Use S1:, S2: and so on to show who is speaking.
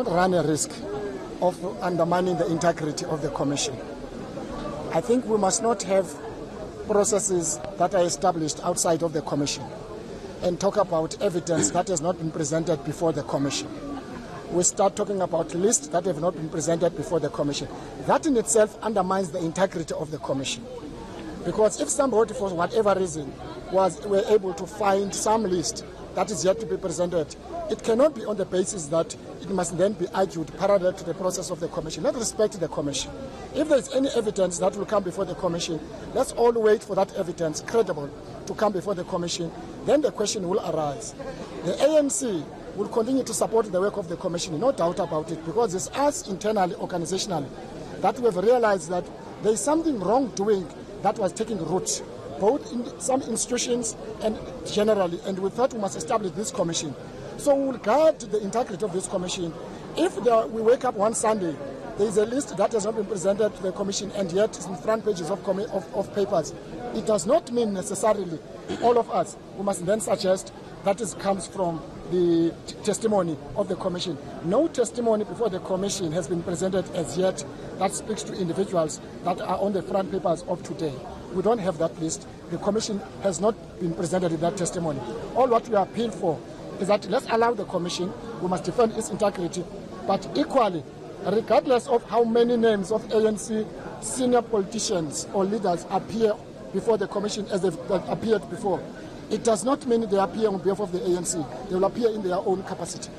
S1: not run a risk of undermining the integrity of the Commission. I think we must not have processes that are established outside of the Commission and talk about evidence that has not been presented before the Commission. We start talking about lists that have not been presented before the Commission. That in itself undermines the integrity of the Commission. Because if somebody, for whatever reason, were able to find some list that is yet to be presented, it cannot be on the basis that it must then be argued parallel to the process of the Commission. Let's respect the Commission. If there is any evidence that will come before the Commission, let's all wait for that evidence, credible, to come before the Commission. Then the question will arise. The ANC will continue to support the work of the Commission, no doubt about it, because it's us internally, organizationally, that we have realized that there is something wrongdoing that was taking root, both in some institutions and generally, and we thought we must establish this Commission. So we will guard the integrity of this Commission. If we wake up one Sunday, there is a list that has not been presented to the Commission and yet it's in front pages of papers, it does not mean necessarily all of us, we must then suggest that it comes from the testimony of the Commission. No testimony before the Commission has been presented as yet that speaks to individuals that are on the front papers of today. We don't have that list. The Commission has not been presented with that testimony. All what we appeal for is that let's allow the Commission, we must defend its integrity, but equally, regardless of how many names of ANC senior politicians or leaders appear before the Commission as they've appeared before, it does not mean they appear on behalf of the ANC. They will appear in their own capacity.